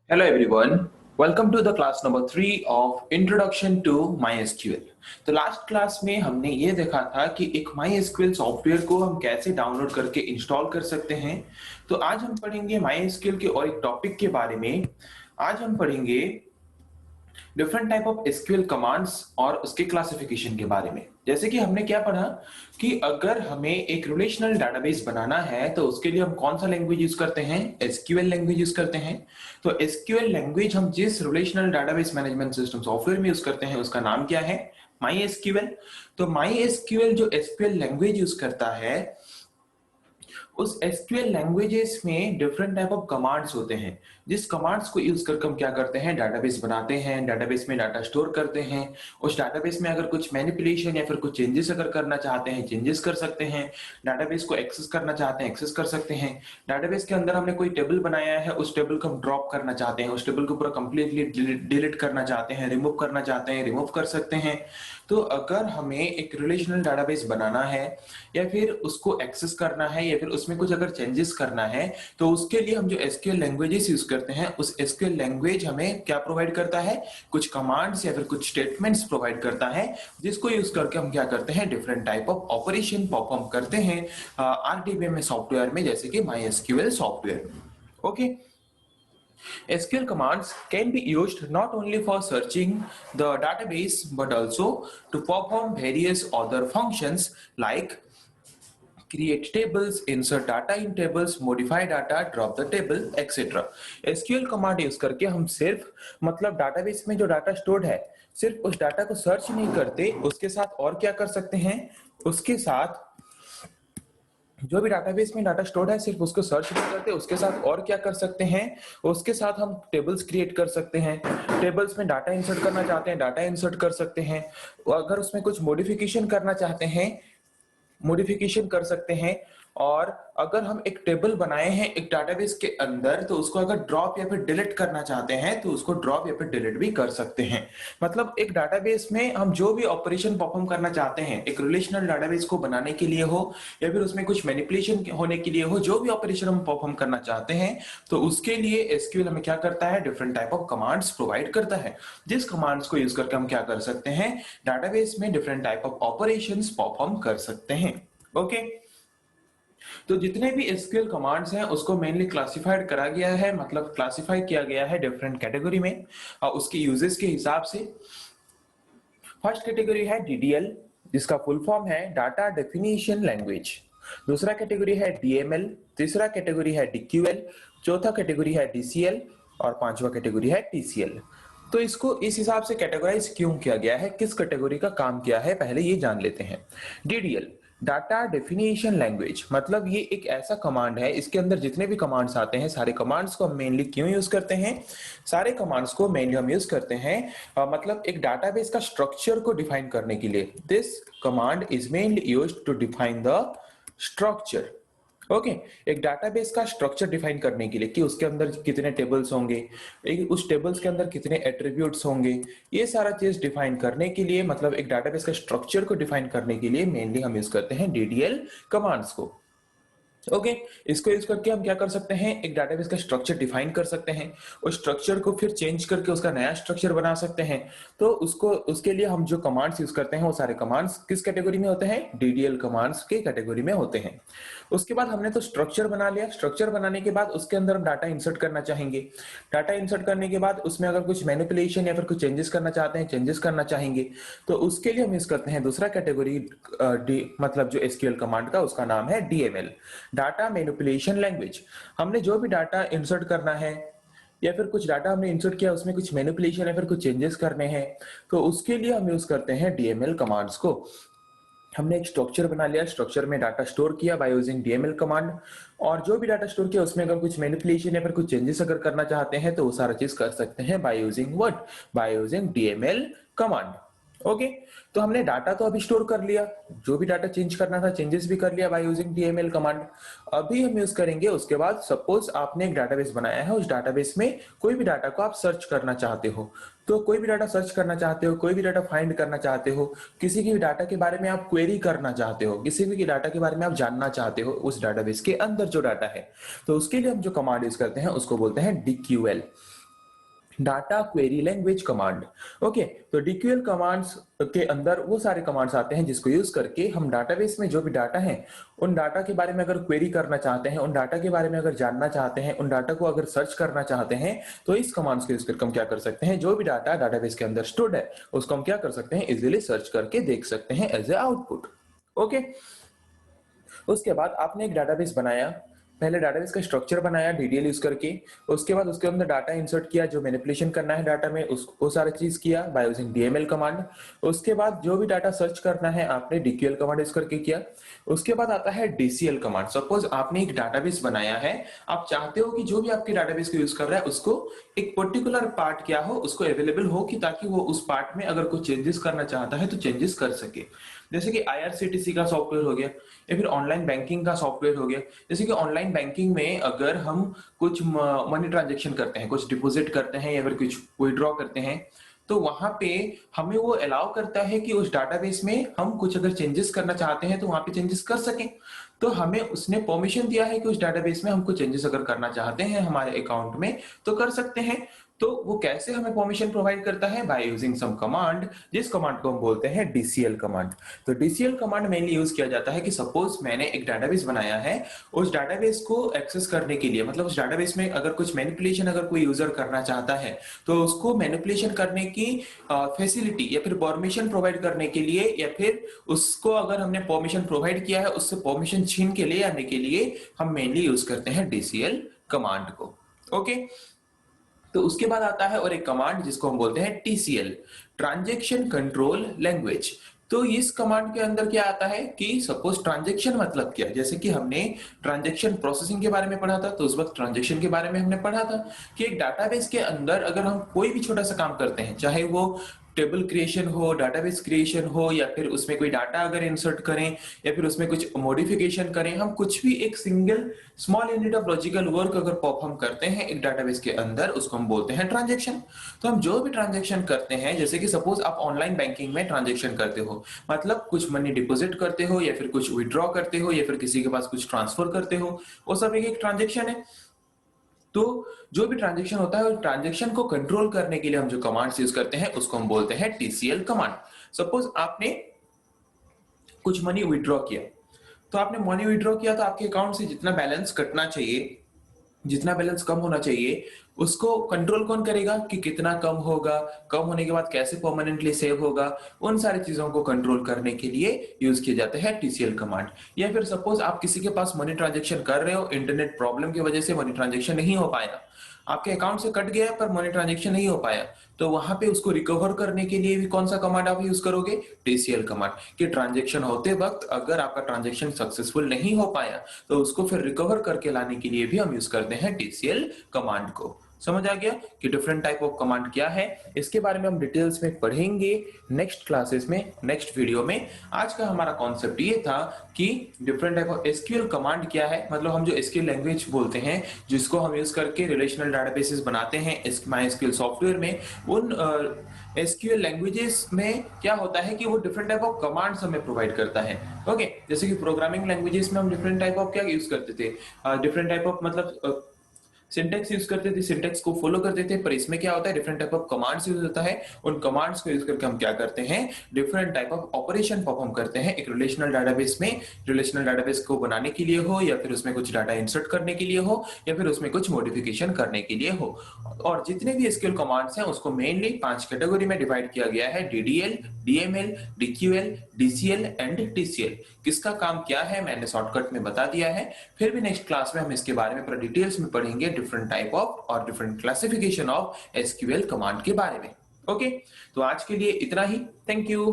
Hello everyone, welcome to the class number 3 of Introduction to MySQL। तो last class में हमने ये देखा था कि एक MySQL सॉफ्टवेयर को हम कैसे डाउनलोड करके इंस्टॉल कर सकते हैं। तो आज हम पढ़ेंगे MySQL के और एक टॉपिक के बारे में। आज हम पढ़ेंगे different type of SQL commands और उसके क्लासिफिकेशन के बारे में। जैसे कि हमने क्या पढ़ा कि अगर हमें एक रिलेशनल डाटाबेस बनाना है तो उसके लिए हम कौन सा लैंग्वेज यूज करते हैं, एसक्यूएल लैंग्वेज यूज करते हैं। तो एसक्यूएल लैंग्वेज हम जिस relational database management system software में यूज करते हैं उसका नाम क्या है, माई एसक्यूएल। तो माई एसक्यूएल जो एसक्यूएल लैंग्वेज यूज करता है उस एसक्यूएल लैंग्वेजेस में डिफरेंट टाइप ऑफ कमांड्स होते हैं, जिस कमांड्स को यूज करके हम क्या करते हैं, डाटाबेस बनाते हैं, डाटाबेस में डाटा स्टोर करते हैं। उस डाटाबेस में अगर कुछ मैनिपुलेशन या फिर कुछ चेंजेस अगर करना चाहते हैं, चेंजेस कर सकते हैं। डाटाबेस को एक्सेस करना चाहते हैं, एक्सेस कर सकते हैं। डाटाबेस के अंदर हमने कोई टेबल बनाया है, उस टेबल को हम ड्रॉप करना चाहते हैं, उस टेबल को पूरा कंप्लीटली डिलीट करना चाहते हैं, रिमूव करना चाहते हैं, रिमूव कर सकते हैं। तो अगर हमें एक रिलेशनल डाटाबेस बनाना है या फिर उसको एक्सेस करना है या फिर उसमें कुछ अगर चेंजेस करना है तो उसके लिए हम जो एसक्यूएल लैंग्वेजेस यूज करते हैं उस एसक्यूएल लैंग्वेज हमें क्या प्रोवाइड करता है, कुछ कमांड्स या फिर कुछ स्टेटमेंट्स प्रोवाइड करता है, जिसको यूज करके हम क्या करते हैं, different type of operation perform करते हैं आरडीबीएमएस सॉफ्टवेयर में, जैसे कि my SQL software. Okay, SQL commands can be used not only for searching the database but also to perform various other functions like create tables, insert data in tables, modify data, drop the table, etc. SQL command use करके हम सिर्फ मतलब database में जो data stored है सिर्फ उस data को सर्च नहीं करते, उसके साथ और क्या कर सकते हैं, उसके साथ जो भी डाटाबेस में डाटा स्टोर्ड है सिर्फ उसको सर्च नहीं करते, उसके साथ और क्या कर सकते हैं, उसके साथ हम टेबल्स क्रिएट कर सकते हैं। टेबल्स में डाटा इंसर्ट करना चाहते हैं, डाटा इंसर्ट कर सकते हैं। अगर उसमें कुछ मॉडिफिकेशन करना चाहते हैं, मॉडिफिकेशन कर सकते हैं। और अगर हम एक टेबल बनाए हैं एक डाटाबेस के अंदर तो उसको अगर ड्रॉप या फिर डिलीट करना चाहते हैं तो उसको ड्रॉप या फिर डिलीट भी कर सकते हैं। मतलब एक डाटाबेस में हम जो भी ऑपरेशन परफॉर्म करना चाहते हैं, एक रिलेशनल डाटाबेस को बनाने के लिए हो या फिर उसमें कुछ मैनिपुलेशन होने के लिए हो, जो भी ऑपरेशन हम परफॉर्म करना चाहते हैं तो उसके लिए एसक्यूएल हमें क्या करता है, different type of commands provide करता है, जिस कमांड्स को यूज करके हम क्या कर सकते हैं, डाटाबेस में different type of operations perform कर सकते हैं। ओके, तो जितने भी एसक्यूएल कमांड्स हैं उसको मेनली क्लासिफाइड करा गया है, मतलब क्लासिफाई किया गया है डिफरेंट कैटेगरी में उसके यूजेस के हिसाब से। फर्स्ट कैटेगरी है डीडीएल, जिसका फुल फॉर्म है डाटा डेफिनेशन लैंग्वेज। दूसरा कैटेगरी है डीएमएल, तीसरा कैटेगरी है डीक्यूएल, चौथा कैटेगरी है डीसीएल और पांचवा कैटेगरी है टीसीएल। तो इसको इस हिसाब से कैटेगराइज क्यों किया गया है, किस कैटेगरी का काम किया है, पहले ये जान लेते हैं। डीडीएल डाटा डेफिनेशन लैंग्वेज, मतलब ये एक ऐसा कमांड है, इसके अंदर जितने भी कमांड्स आते हैं सारे कमांड्स को हम मेनली क्यों यूज करते हैं, सारे कमांड्स को मेनली हम यूज करते हैं मतलब एक डाटाबेस का स्ट्रक्चर को डिफाइन करने के लिए। This command is mainly used to define the structure. Okay, एक डाटाबेस का स्ट्रक्चर डिफाइन करने के लिए कि उसके अंदर कितने टेबल्स होंगे, उस टेबल्स के अंदर कितने एट्रीब्यूट्स होंगे, ये सारा चीज डिफाइन करने के लिए, मतलब एक डाटाबेस का स्ट्रक्चर को डिफाइन करने के लिए मेनली हम यूज करते हैं डीडीएल कमांड्स को। ओके, इसको यूज करके हम क्या कर सकते हैं, एक डाटाबेस का स्ट्रक्चर डिफाइन कर सकते हैं, उस स्ट्रक्चर को फिर चेंज करके उसका नया स्ट्रक्चर बना सकते हैं। तो उसको उसके लिए हम जो कमांड्स यूज करते हैं वो सारे कमांड्स किस कैटेगरी में होते हैं, डीडीएल कमांड्स के कैटेगरी में होते हैं। उसके बाद हमने तो स्ट्रक्चर बना लिया, स्ट्रक्चर बनाने के बाद उसके अंदर हम डाटा इंसर्ट करना चाहेंगे। डाटा इंसर्ट करने के बाद उसमें अगर कुछ मैनिपुलेशन या फिर कुछ चेंजेस करना चाहते हैं, चेंजेस करना चाहेंगे, तो उसके लिए हम यूज करते हैं दूसरा कैटेगरी मतलब जो एसक्यूएल कमांड का उसका नाम है डीएमएल, डाटा मैनिपुलेशन लैंग्वेज। हमने जो भी डाटा इंसर्ट करना है या फिर कुछ डाटा हमने इंसर्ट किया उसमें कुछ मैनिपुलेशन या फिर कुछ चेंजेस करने हैं तो उसके लिए हम यूज करते हैं डीएमएल कमांड्स को। हमने एक स्ट्रक्चर बना लिया, स्ट्रक्चर में डाटा स्टोर किया बाय यूजिंग डीएमएल कमांड, और जो भी डाटा स्टोर किया उसमें अगर कुछ मैनिपुलेशन या फिर कुछ चेंजेस अगर करना चाहते हैं तो वो सारा चीज कर सकते हैं by using what, by using DML command. Okay, तो हमने डाटा तो अभी स्टोर कर लिया, जो भी डाटा चेंज करना था चेंजेस भी कर लिया बाय यूजिंग डीएमएल कमांड। अभी हम यूज करेंगे उसके बाद, सपोज आपने एक डाटाबेस बनाया है, उस डाटाबेस में कोई भी डाटा को आप सर्च करना चाहते हो, तो कोई भी डाटा सर्च करना चाहते हो, कोई भी डाटा फाइंड करना चाहते हो, किसी की भी डाटा के बारे में आप क्वेरी करना चाहते हो, किसी भी डाटा के बारे में आप जानना चाहते हो उस डाटाबेस के अंदर जो डाटा है, तो उसके लिए हम जो कमांड यूज करते हैं उसको बोलते हैं DQL. Data query language command. Okay, तो डीक्यूएल कमांड्स के अंदर वो सारे कमांड्स आते हैं जिसको यूज करके हम डाटाबेस में जो भी डाटा है उन डाटा के बारे में अगर क्वेरी करना चाहते हैं, उन डाटा के बारे में अगर जानना चाहते हैं, उन डाटा को अगर सर्च करना चाहते हैं, तो इस कमांड्स को यूज करके हम क्या कर सकते हैं, जो भी डाटा डाटाबेस के अंदर स्टोर्ड है उसको हम क्या कर सकते हैं, इजीली सर्च करके देख सकते हैं एज ए आउटपुट। ओके, उसके बाद आपने एक डाटाबेस बनाया, पहले डाटाबेस का स्ट्रक्चर बनाया डीडीएल यूज करके, उसके बाद उसके अंदर डाटा इंसर्ट किया, जो मैनिपुलेशन करना है डाटा में उस वो सारा चीज किया बाय यूजिंग डीएमएल कमांड। उसके बाद जो भी डाटा सर्च करना है आपने डीक्यूएल कमांड यूज करके किया। उसके बाद आता है डीसीएल कमांड। सपोज आपने एक डाटाबेस बनाया है, आप चाहते हो कि जो भी आपके डाटाबेस को यूज कर रहा है उसको एक पर्टिकुलर पार्ट क्या हो, उसको अवेलेबल हो कि ताकि वो उस पार्ट में अगर कुछ चेंजेस करना चाहता है तो चेंजेस कर सके। जैसे कि आईआरसीटीसी का सॉफ्टवेयर हो गया या फिर ऑनलाइन बैंकिंग का सॉफ्टवेयर हो गया। जैसे कि ऑनलाइन बैंकिंग में अगर हम कुछ मनी ट्रांजेक्शन करते हैं, कुछ डिपॉजिट करते हैं या फिर कुछ विड्रॉ करते हैं, तो वहां पे हमें वो अलाउ करता है कि उस डाटाबेस में हम कुछ अगर चेंजेस करना चाहते हैं तो वहां पे चेंजेस कर सकें। तो हमें उसने परमिशन दिया है कि उस डाटाबेस में हमको चेंजेस अगर करना चाहते हैं हमारे अकाउंट में तो कर सकते हैं। तो वो कैसे हमें परमिशन प्रोवाइड करता है, बाय यूजिंग सम कमांड, जिस कमांड को हम बोलते हैं डीसीएल कमांड। तो डीसीएल कमांड मेनली यूज किया जाता है कि सपोज मैंने एक डाटाबेस बनाया है, उस डाटाबेस को एक्सेस करने के लिए, मतलब उस डाटाबेस में अगर कुछ मैनिपुलेशन अगर कोई यूजर करना चाहता है तो उसको मैनिपुलेशन करने की फैसिलिटी या फिर परमिशन प्रोवाइड करने के लिए, या फिर उसको अगर हमने परमिशन प्रोवाइड किया है उससे परमिशन छीन के ले आने के लिए हम मेनली यूज करते हैं डीसीएल कमांड को। ओके, तो उसके बाद आता है और एक कमांड जिसको हम बोलते हैं टीसीएल, ट्रांजैक्शन कंट्रोल लैंग्वेज। तो इस कमांड के अंदर क्या आता है कि सपोज ट्रांजैक्शन मतलब क्या, जैसे कि हमने ट्रांजैक्शन प्रोसेसिंग के बारे में पढ़ा था, तो उस वक्त ट्रांजैक्शन के बारे में हमने पढ़ा था कि एक डाटाबेस के अंदर अगर हम कोई भी छोटा सा काम करते हैं, चाहे वो टेबल क्रिएशन हो, डाटाबेस क्रिएशन हो, या फिर उसमें कोई डाटा अगर इंसर्ट करें या फिर उसमें कुछ मॉडिफिकेशन करें, हम कुछ भी एक single small unit of logical work अगर परफॉर्म करते हैं एक डाटाबेस के अंदर, उसको हम बोलते हैं ट्रांजैक्शन। तो हम जो भी ट्रांजैक्शन करते हैं, जैसे कि सपोज आप ऑनलाइन बैंकिंग में ट्रांजैक्शन करते हो, मतलब कुछ मनी डिपॉजिट करते हो या फिर कुछ विड्रॉ करते हो या फिर किसी के पास कुछ ट्रांसफर करते हो, वो सब एक ट्रांजैक्शन है। तो जो भी ट्रांजैक्शन होता है, ट्रांजैक्शन को कंट्रोल करने के लिए हम जो कमांड्स यूज करते हैं उसको हम बोलते हैं टीसीएल कमांड। सपोज आपने कुछ मनी विड्रॉ किया, तो आपने मनी विड्रॉ किया तो आपके अकाउंट से जितना बैलेंस कटना चाहिए, जितना बैलेंस कम होना चाहिए, उसको कंट्रोल कौन करेगा कि कितना कम होगा, कम होने के बाद कैसे परमानेंटली सेव होगा, उन सारी चीजों को कंट्रोल करने के लिए यूज किया जाता है टीसीएल कमांड। या फिर सपोज आप किसी के पास मनी ट्रांजैक्शन कर रहे हो, इंटरनेट प्रॉब्लम की वजह से मनी ट्रांजैक्शन नहीं हो पाया, आपके अकाउंट से कट गया पर मनी ट्रांजैक्शन नहीं हो पाया, तो वहां पे उसको रिकवर करने के लिए भी कौन सा कमांड आप यूज करोगे, टीसीएल कमांड। कि ट्रांजैक्शन होते वक्त अगर आपका ट्रांजैक्शन सक्सेसफुल नहीं हो पाया तो उसको फिर रिकवर करके लाने के लिए भी हम यूज करते हैं टीसीएल कमांड को। समझ आ गया कि डिफरेंट टाइप ऑफ कमांड क्या है, इसके बारे में हम डिटेल्स में पढ़ेंगे नेक्स्ट क्लासेस में, नेक्स्ट वीडियो में। आज का हमारा कॉन्सेप्ट ये था कि different type of SQL command क्या है, मतलब हम जो एसक्यूएल लैंग्वेज बोलते हैं जिसको हम यूज करके रिलेशनल डाटाबेसेस बनाते हैं माइस्क्यूएल सॉफ्टवेयर में, उन एसक्यूएल लैंग्वेजेस में क्या होता है कि वो डिफरेंट टाइप ऑफ कमांड्स हमें प्रोवाइड करता है। ओके, जैसे कि प्रोग्रामिंग लैंग्वेजेस में हम डिफरेंट टाइप ऑफ क्या यूज करते थे, डिफरेंट टाइप ऑफ मतलब सिंटेक्स यूज करते थे, सिंटेक्स को फॉलो करते थे, पर इसमें क्या होता है different type of commands use होता है। उन कमांड्स को यूज करके हम क्या करते हैं, different type of operation perform करते हैं एक रिलेशनल डाटाबेस में। रिलेशनल डाटाबेस को बनाने के लिए हो, या फिर उसमें कुछ डाटा इंसर्ट करने के लिए हो, या फिर उसमें कुछ मॉडिफिकेशन करने के लिए हो। और जितने भी एसक्यूएल कमांड्स हैं उसको मेनली 5 कैटेगरी में डिवाइड किया गया है, DDL, DML, DQL, DCL and TCL. किसका काम क्या है मैंने शॉर्टकट में बता दिया है, फिर भी नेक्स्ट क्लास में हम इसके बारे में पूरा डिटेल्स में पढ़ेंगे, डिफरेंट टाइप ऑफ और different classification of SQL command के बारे में। ओके, तो आज के लिए इतना ही। Thank you.